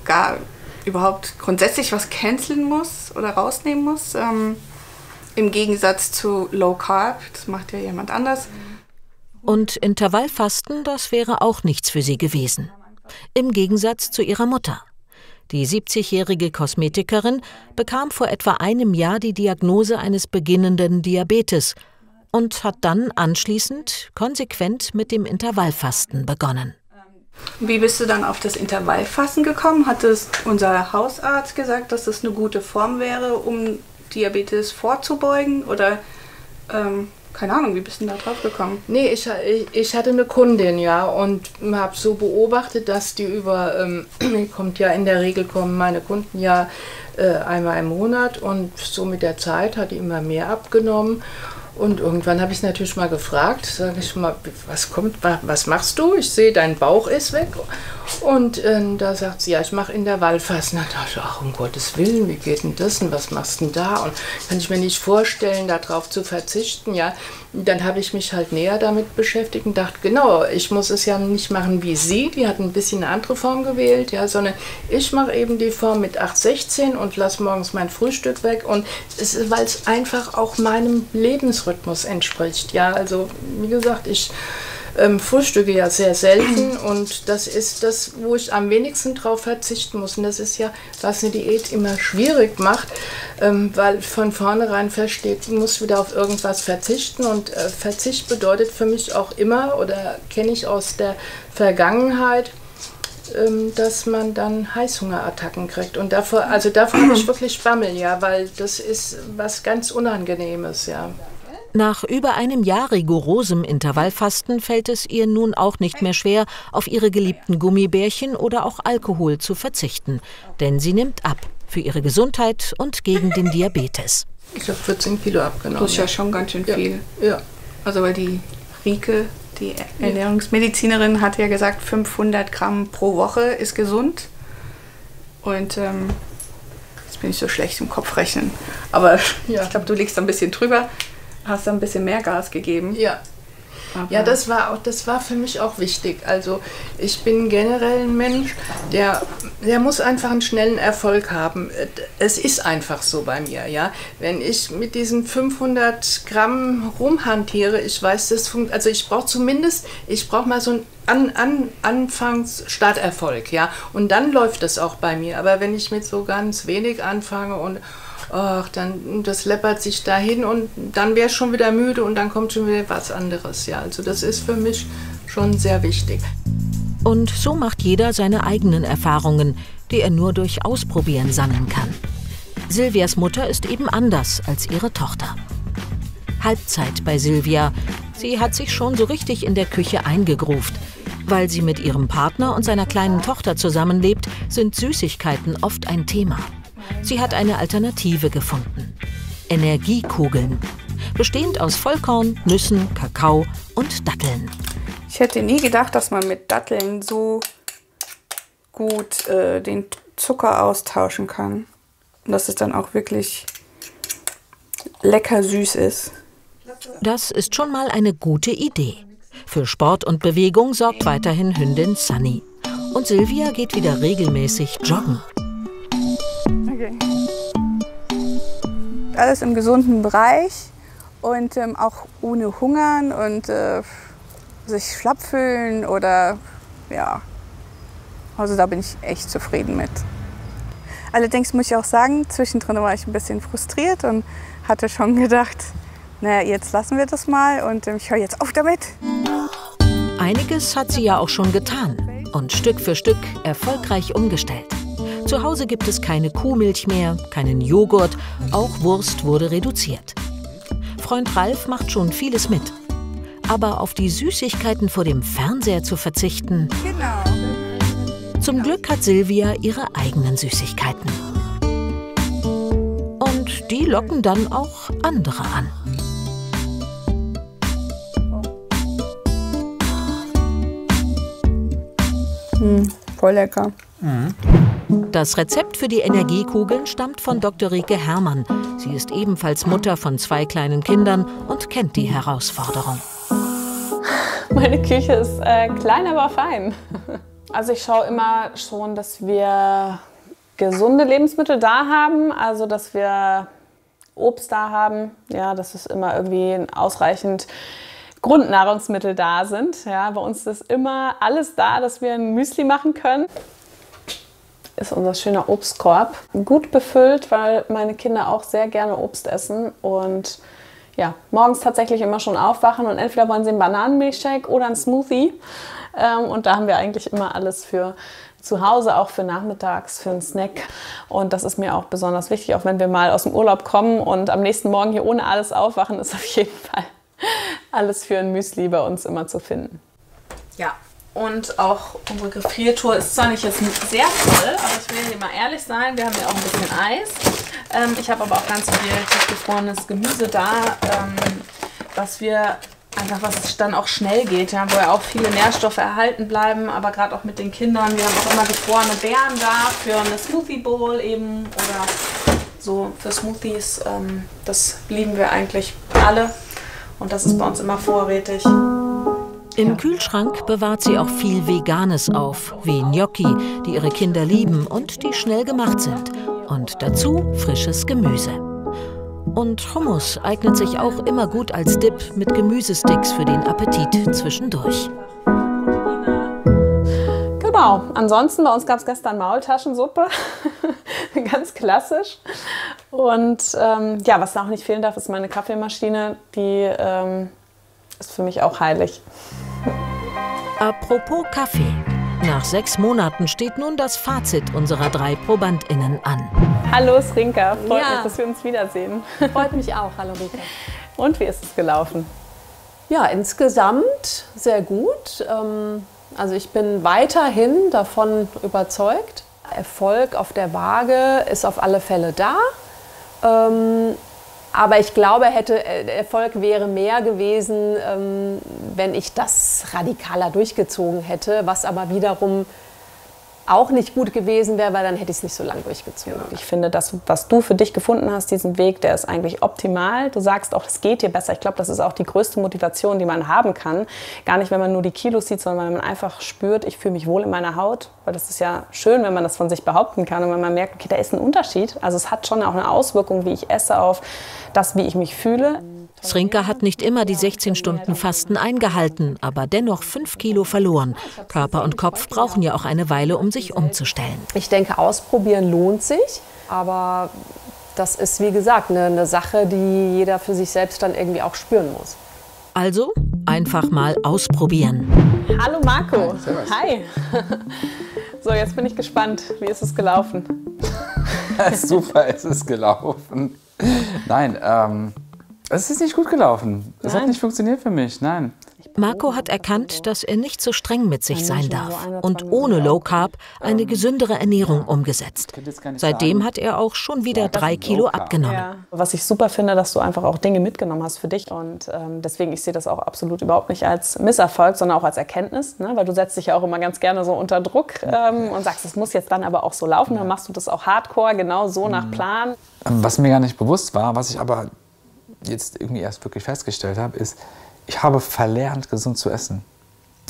gar überhaupt grundsätzlich was canceln muss oder rausnehmen muss. Im Gegensatz zu Low Carb, das macht ja jemand anders. Und Intervallfasten, das wäre auch nichts für sie gewesen. Im Gegensatz zu ihrer Mutter. Die 70-jährige Kosmetikerin bekam vor etwa einem Jahr die Diagnose eines beginnenden Diabetes und hat dann anschließend konsequent mit dem Intervallfasten begonnen. Wie bist du dann auf das Intervallfasten gekommen? Hat es unser Hausarzt gesagt, dass das eine gute Form wäre, um Diabetes vorzubeugen? Oder, keine Ahnung, wie bist du da drauf gekommen? Nee, ich hatte eine Kundin, ja, und habe so beobachtet, dass die kommen meine Kunden ja einmal im Monat und so mit der Zeit hat die immer mehr abgenommen. Und irgendwann habe ich es natürlich mal gefragt, sage ich mal, was machst du? Ich sehe, dein Bauch ist weg. Und da sagt sie, ja, ich mache Intervallfasten. Da dachte ich, ach, um Gottes Willen, wie geht denn das und was machst du denn da? Und kann ich mir nicht vorstellen, darauf zu verzichten, ja. Dann habe ich mich halt näher damit beschäftigt und dachte, genau, ich muss es ja nicht machen wie sie, die hat ein bisschen eine andere Form gewählt, ja, sondern ich mache eben die Form mit 8/16 und lasse morgens mein Frühstück weg und weil es einfach auch meinem Lebensrhythmus entspricht, ja, also wie gesagt, ich frühstücke ja sehr selten und das ist das, wo ich am wenigsten drauf verzichten muss. Und das ist ja, was eine Diät immer schwierig macht, weil von vornherein versteht, du musst wieder auf irgendwas verzichten und Verzicht bedeutet für mich auch immer, oder kenne ich aus der Vergangenheit, dass man dann Heißhungerattacken kriegt. Und davor habe ich wirklich Bammel, ja, weil das ist was ganz Unangenehmes, ja. Nach über einem Jahr rigorosem Intervallfasten fällt es ihr nun auch nicht mehr schwer, auf ihre geliebten Gummibärchen oder auch Alkohol zu verzichten. Denn sie nimmt ab. Für ihre Gesundheit und gegen den Diabetes. Ich habe 14 Kilo abgenommen. Das ist ja schon ganz schön viel. Ja. Also weil die Rike, die Ernährungsmedizinerin, hat ja gesagt, 500 Gramm pro Woche ist gesund. Und jetzt bin ich so schlecht im Kopfrechnen. Aber ich glaube, du liegst da ein bisschen drüber. Hast da ein bisschen mehr Gas gegeben. Ja. Ja, das war für mich auch wichtig. Also ich bin generell ein Mensch, der muss einfach einen schnellen Erfolg haben. Es ist einfach so bei mir, ja. Wenn ich mit diesen 500 Gramm rumhantiere, ich weiß, das funktioniert. Also ich brauche mal so einen Anfangs-Starterfolg, ja. Und dann läuft das auch bei mir. Aber wenn ich mit so ganz wenig anfange und das läppert sich dahin und dann wäre ich schon wieder müde und dann kommt schon wieder was anderes. Ja, also das ist für mich schon sehr wichtig. Und so macht jeder seine eigenen Erfahrungen, die er nur durch Ausprobieren sammeln kann. Silvias Mutter ist eben anders als ihre Tochter. Halbzeit bei Silvia. Sie hat sich schon so richtig in der Küche eingegruft. Weil sie mit ihrem Partner und seiner kleinen Tochter zusammenlebt, sind Süßigkeiten oft ein Thema. Sie hat eine Alternative gefunden. Energiekugeln. Bestehend aus Vollkorn, Nüssen, Kakao und Datteln. Ich hätte nie gedacht, dass man mit Datteln so gut den Zucker austauschen kann. Und dass es dann auch wirklich lecker süß ist. Das ist schon mal eine gute Idee. Für Sport und Bewegung sorgt weiterhin Hündin Sunny. Und Silvia geht wieder regelmäßig joggen. Okay. Alles im gesunden Bereich und auch ohne Hungern und sich schlapp fühlen oder ja. Also da bin ich echt zufrieden mit. Allerdings muss ich auch sagen, zwischendrin war ich ein bisschen frustriert und hatte schon gedacht, naja, jetzt lassen wir das mal und ich höre jetzt auf damit. Einiges hat sie ja auch schon getan und Stück für Stück erfolgreich umgestellt. Zu Hause gibt es keine Kuhmilch mehr, keinen Joghurt, auch Wurst wurde reduziert. Freund Ralf macht schon vieles mit. Aber auf die Süßigkeiten vor dem Fernseher zu verzichten... Genau. Zum Glück hat Silvia ihre eigenen Süßigkeiten. Und die locken dann auch andere an. Voll lecker. Das Rezept für die Energiekugeln stammt von Dr. Rike Herrmann. Sie ist ebenfalls Mutter von 2 kleinen Kindern und kennt die Herausforderung. Meine Küche ist klein, aber fein. Also ich schaue immer schon, dass wir gesunde Lebensmittel da haben, also dass wir Obst da haben, ja, dass es immer irgendwie ausreichend Grundnahrungsmittel da sind. Ja, bei uns ist immer alles da, dass wir ein Müsli machen können. Ist unser schöner Obstkorb. Gut befüllt, weil meine Kinder auch sehr gerne Obst essen und ja, morgens tatsächlich immer schon aufwachen und entweder wollen sie einen Bananenmilchshake oder einen Smoothie. Und da haben wir eigentlich immer alles für zu Hause, auch für nachmittags, für einen Snack. Und das ist mir auch besonders wichtig, auch wenn wir mal aus dem Urlaub kommen und am nächsten Morgen hier ohne alles aufwachen, ist auf jeden Fall alles für ein Müsli bei uns immer zu finden. Ja. Und auch unsere Gefriertruhe ist zwar nicht jetzt sehr voll, aber ich will hier mal ehrlich sein, wir haben ja auch ein bisschen Eis. Ich habe aber auch ganz viel tiefgefrorenes Gemüse da, was dann auch schnell geht, ja, wo ja auch viele Nährstoffe erhalten bleiben, aber gerade auch mit den Kindern. Wir haben auch immer gefrorene Beeren da für eine Smoothie Bowl eben oder so für Smoothies. Das lieben wir eigentlich alle und das ist bei uns immer vorrätig. Im Kühlschrank bewahrt sie auch viel Veganes auf, wie Gnocchi, die ihre Kinder lieben und die schnell gemacht sind. Und dazu frisches Gemüse. Und Hummus eignet sich auch immer gut als Dip mit Gemüsesticks für den Appetit zwischendurch. Genau, ansonsten bei uns gab es gestern Maultaschensuppe, ganz klassisch. Und ja, was auch nicht fehlen darf, ist meine Kaffeemaschine, die ist für mich auch heilig. Apropos Kaffee. Nach 6 Monaten steht nun das Fazit unserer 3 ProbandInnen an. Hallo Srinka, freut mich, dass wir uns wiedersehen. Freut mich auch, hallo Rika. Und wie ist es gelaufen? Ja, insgesamt sehr gut. Also ich bin weiterhin davon überzeugt. Erfolg auf der Waage ist auf alle Fälle da. Aber ich glaube, Erfolg wäre mehr gewesen, wenn ich das radikaler durchgezogen hätte, was aber wiederum auch nicht gut gewesen wäre, weil dann hätte ich es nicht so lange durchgezogen. Ich finde, das, was du für dich gefunden hast, diesen Weg, der ist eigentlich optimal. Du sagst auch, es geht dir besser. Ich glaube, das ist auch die größte Motivation, die man haben kann. Gar nicht, wenn man nur die Kilos sieht, sondern wenn man einfach spürt, ich fühle mich wohl in meiner Haut. Weil das ist ja schön, wenn man das von sich behaupten kann und wenn man merkt, okay, da ist ein Unterschied. Also es hat schon auch eine Auswirkung, wie ich esse, auf das, wie ich mich fühle. Srinka hat nicht immer die 16 Stunden Fasten eingehalten, aber dennoch 5 Kilo verloren. Körper und Kopf brauchen ja auch eine Weile, um sich umzustellen. Ich denke, ausprobieren lohnt sich, aber das ist, wie gesagt, eine Sache, die jeder für sich selbst dann irgendwie auch spüren muss. Also einfach mal ausprobieren. Hallo Marco. Hi. So, jetzt bin ich gespannt. Wie ist es gelaufen? Super, es ist gelaufen. Nein, es ist nicht gut gelaufen. Es hat nicht funktioniert für mich, nein. Marco hat erkannt, dass er nicht so streng mit sich sein darf und ohne Low Carb eine gesündere Ernährung umgesetzt. Seitdem hat er auch schon wieder 3 Kilo abgenommen. Ja. Was ich super finde, dass du einfach auch Dinge mitgenommen hast für dich. Und deswegen, ich sehe das auch absolut überhaupt nicht als Misserfolg, sondern auch als Erkenntnis. Ne? Weil du setzt dich ja auch immer ganz gerne so unter Druck und sagst, es muss jetzt dann aber auch so laufen. Dann machst du das auch hardcore, genau so nach Plan. Was mir gar nicht bewusst war, was ich aber jetzt irgendwie erst wirklich festgestellt habe, ist, ich habe verlernt, gesund zu essen.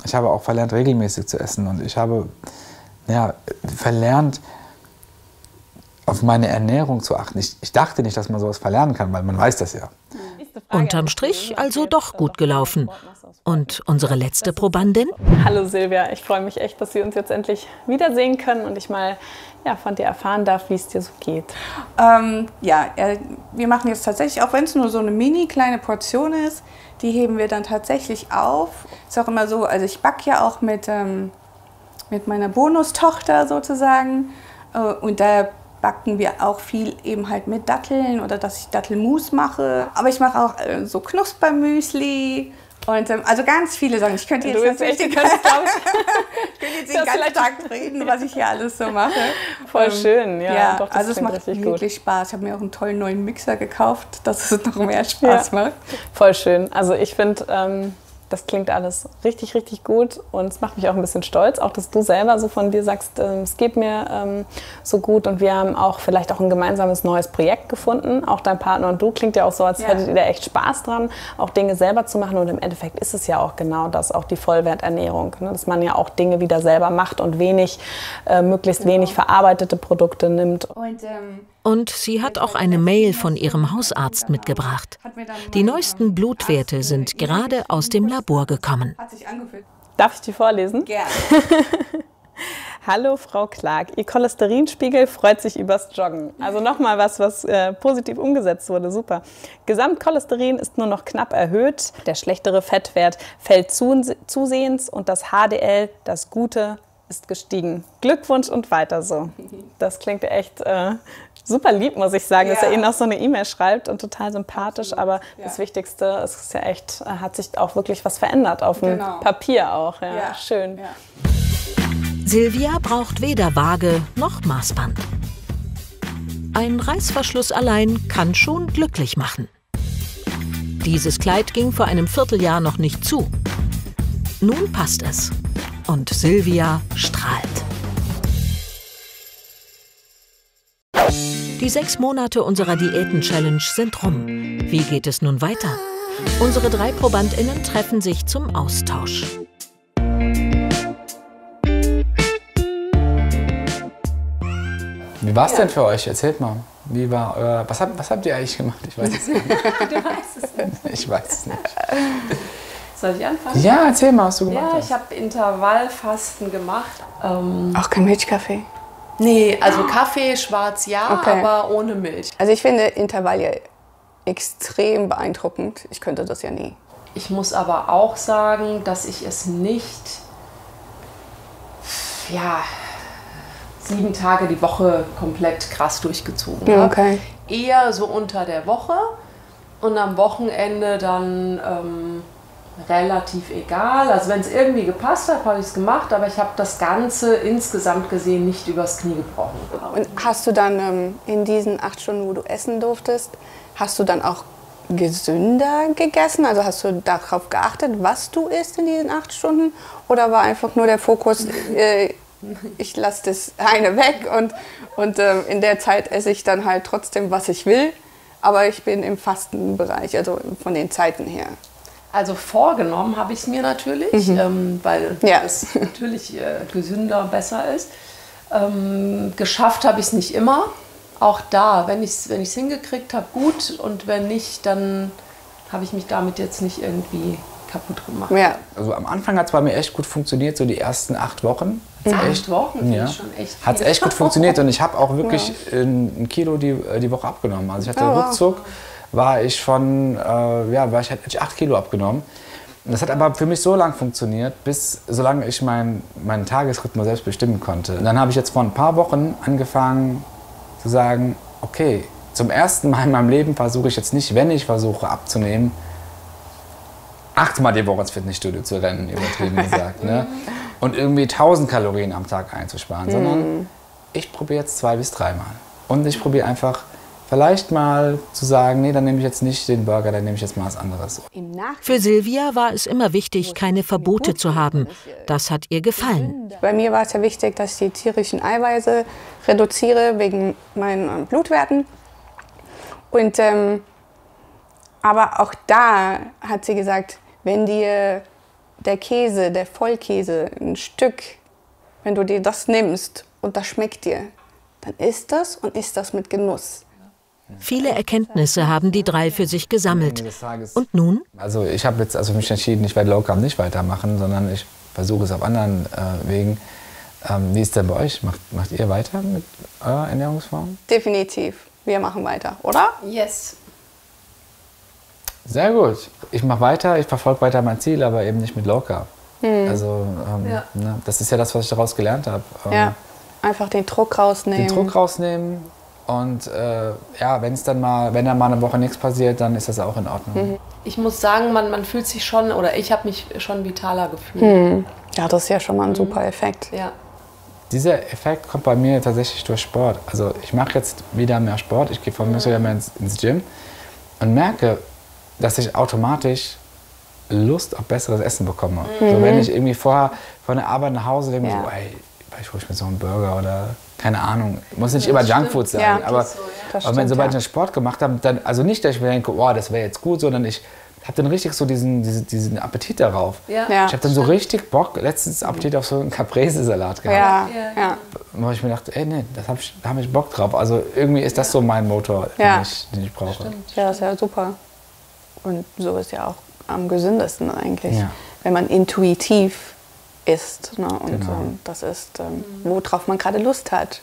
Ich habe auch verlernt, regelmäßig zu essen. Und ich habe verlernt, auf meine Ernährung zu achten. Ich dachte nicht, dass man sowas verlernen kann, weil man weiß das ja. Unterm Strich also doch gut gelaufen. Und unsere letzte Probandin? Hallo Silvia, ich freue mich echt, dass wir uns jetzt endlich wiedersehen können und ich mal von dir erfahren darf, wie es dir so geht. Wir machen jetzt tatsächlich, auch wenn es nur so eine mini kleine Portion ist, die heben wir dann tatsächlich auf. Ist auch immer so, also ich backe ja auch mit meiner Bonustochter sozusagen und da backen wir auch viel eben halt mit Datteln oder dass ich Dattelmus mache. Aber ich mache auch so Knuspermüsli. Und also ganz viele Sachen. Ich könnte jetzt natürlich den ganzen Tag reden, was ich hier alles so mache. Voll schön, ja. Doch, also es macht wirklich Spaß. Ich habe mir auch einen tollen neuen Mixer gekauft, dass es noch mehr Spaß macht. Voll schön. Also ich finde, das klingt alles richtig, richtig gut und es macht mich auch ein bisschen stolz, auch dass du selber so von dir sagst, es geht mir so gut und wir haben auch vielleicht auch ein gemeinsames neues Projekt gefunden, auch dein Partner und du, klingt ja auch so, als hättet ihr da echt Spaß dran, auch Dinge selber zu machen und im Endeffekt ist es ja auch genau das, auch die Vollwerternährung, ne? Dass man ja auch Dinge wieder selber macht und möglichst wenig verarbeitete Produkte nimmt. Und sie hat auch eine Mail von ihrem Hausarzt mitgebracht. Die neuesten Blutwerte sind gerade aus dem Labor gekommen. Darf ich die vorlesen? Gerne. Hallo Frau Clark, Ihr Cholesterinspiegel freut sich übers Joggen. Also nochmal was positiv umgesetzt wurde, super. Gesamtcholesterin ist nur noch knapp erhöht, der schlechtere Fettwert fällt zusehends und das HDL, das Gute, ist gestiegen. Glückwunsch und weiter so. Das klingt echt super lieb, muss ich sagen, dass er Ihnen auch so eine E-Mail schreibt und total sympathisch. Aber das Wichtigste, es ist ja echt, hat sich auch wirklich was verändert auf dem Papier auch. Ja, schön. Ja. Silvia braucht weder Waage noch Maßband. Ein Reißverschluss allein kann schon glücklich machen. Dieses Kleid ging vor einem Vierteljahr noch nicht zu. Nun passt es. Und Silvia strahlt. Die 6 Monate unserer Diäten-Challenge sind rum. Wie geht es nun weiter? Unsere 3 ProbandInnen treffen sich zum Austausch. Wie war es denn für euch? Erzählt mal. Wie war was habt ihr eigentlich gemacht? Ich weiß es nicht. Du weißt es nicht. Ich weiß es nicht. Soll ich anfangen? Ja, erzähl mal, was du gemacht hast. Ja, ich habe Intervallfasten gemacht. Auch kein Milchkaffee? Nee, also Kaffee, schwarz ja, aber ohne Milch. Also ich finde Intervall ja extrem beeindruckend. Ich könnte das ja nie. Ich muss aber auch sagen, dass ich es nicht 7 Tage die Woche komplett krass durchgezogen habe. Okay. Eher so unter der Woche und am Wochenende dann relativ egal. Also wenn es irgendwie gepasst hat, habe ich es gemacht, aber ich habe das Ganze insgesamt gesehen nicht übers Knie gebrochen. Und hast du dann in diesen 8 Stunden, wo du essen durftest, hast du dann auch gesünder gegessen? Also hast du darauf geachtet, was du isst in diesen 8 Stunden? Oder war einfach nur der Fokus, ich lasse das eine weg und in der Zeit esse ich dann halt trotzdem, was ich will, aber ich bin im Fastenbereich, also von den Zeiten her. Also vorgenommen habe ich es mir natürlich, weil es natürlich gesünder und besser ist. Geschafft habe ich es nicht immer. Auch da, wenn ich es hingekriegt habe, gut. Und wenn nicht, dann habe ich mich damit jetzt nicht irgendwie kaputt gemacht. Ja. Also am Anfang hat es bei mir echt gut funktioniert, so die ersten 8 Wochen. 8 Wochen finde Ja. ich schon echt viel. Hat es echt gut funktioniert und ich habe auch wirklich 1 Kilo die Woche abgenommen. Also ich hatte ruckzuck, war ich hätte 8 Kilo abgenommen. Und das hat aber für mich so lange funktioniert, solange ich meinen Tagesrhythmus selbst bestimmen konnte. Und dann habe ich jetzt vor ein paar Wochen angefangen zu sagen, okay, zum ersten Mal in meinem Leben versuche ich jetzt nicht, wenn ich versuche abzunehmen, 8-mal die Woche ins Fitnessstudio zu rennen, übertrieben gesagt, ne? Und irgendwie 1000 Kalorien am Tag einzusparen, sondern ich probiere jetzt 2 bis 3 Mal. Und ich probiere einfach vielleicht mal zu sagen, nee, dann nehme ich jetzt nicht den Burger, dann nehme ich jetzt mal was anderes. Für Silvia war es immer wichtig, keine Verbote zu haben. Das hat ihr gefallen. Bei mir war es ja wichtig, dass ich die tierischen Eiweiße reduziere wegen meinen Blutwerten. Und aber auch da hat sie gesagt, wenn dir der Käse, der Vollkäse, ein Stück, wenn du dir das nimmst und das schmeckt dir, dann isst das und isst das mit Genuss. Viele Erkenntnisse haben die 3 für sich gesammelt. Und nun? Also ich habe jetzt mich entschieden, ich werde Low Carb nicht weitermachen, sondern ich versuche es auf anderen Wegen. Wie ist denn bei euch? Macht ihr weiter mit eurer Ernährungsform? Definitiv. Wir machen weiter, oder? Yes. Sehr gut. Ich mache weiter, ich verfolge weiter mein Ziel, aber eben nicht mit Low Carb. Also ne, das ist ja das, was ich daraus gelernt habe. Ja, einfach den Druck rausnehmen. Den Druck rausnehmen und wenn mal eine Woche nichts passiert, dann ist das auch in Ordnung. Ich muss sagen, man fühlt sich schon, oder ich habe mich schon vitaler gefühlt. Ja, das ist ja schon mal ein super Effekt. Ja. Dieser Effekt kommt bei mir tatsächlich durch Sport. Also ich mache jetzt wieder mehr Sport, ich gehe von mir wieder mehr ins Gym und merke, dass ich automatisch Lust auf besseres Essen bekomme. So, wenn ich irgendwie vorher von der Arbeit nach Hause denke, so, ey, ich hole mir so einen Burger oder keine Ahnung, muss nicht immer Junkfood sein, Ja, aber sobald ich den Sport gemacht habe, dann, also nicht, dass ich mir denke, oh, das wäre jetzt gut, sondern ich habe dann richtig so diesen Appetit darauf. Ja. Ja. Ich habe dann so richtig Bock, letztens Appetit auf so einen Caprese-Salat gehabt. Ja. Wo ich mir dachte, ey, nee, da hab ich Bock drauf. Also irgendwie ist das so mein Motor, den ich brauche. Ja, das ist ja super. Und so ist ja auch am gesündesten eigentlich, Ja. wenn man intuitiv isst. Ne? Und Genau. das ist, worauf man gerade Lust hat.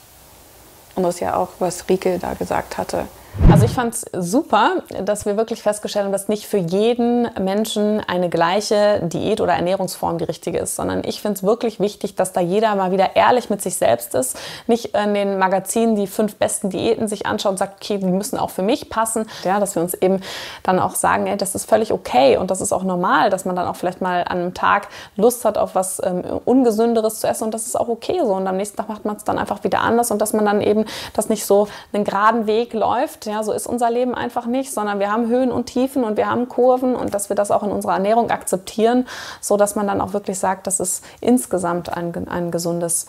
Und das ist ja auch, was Rike da gesagt hatte. Also ich fand es super, dass wir wirklich festgestellt haben, dass nicht für jeden Menschen eine gleiche Diät oder Ernährungsform die richtige ist, sondern ich finde es wirklich wichtig, dass da jeder mal wieder ehrlich mit sich selbst ist, nicht in den Magazinen die 5 besten Diäten sich anschaut und sagt, okay, die müssen auch für mich passen, ja, dass wir uns eben dann auch sagen, ey, das ist völlig okay und das ist auch normal, dass man dann auch vielleicht mal an einem Tag Lust hat auf was Ungesünderes zu essen und das ist auch okay so und am nächsten Tag macht man es dann einfach wieder anders und dass man dann eben das nicht so einen geraden Weg läuft. Ja, so ist unser Leben einfach nicht, sondern wir haben Höhen und Tiefen und wir haben Kurven und dass wir das auch in unserer Ernährung akzeptieren, so dass man dann auch wirklich sagt, das ist insgesamt ein gesundes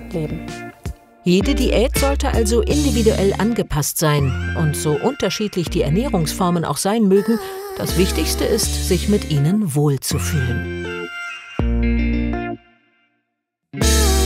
Leben. Jede Diät sollte also individuell angepasst sein. Und so unterschiedlich die Ernährungsformen auch sein mögen, das Wichtigste ist, sich mit ihnen wohlzufühlen.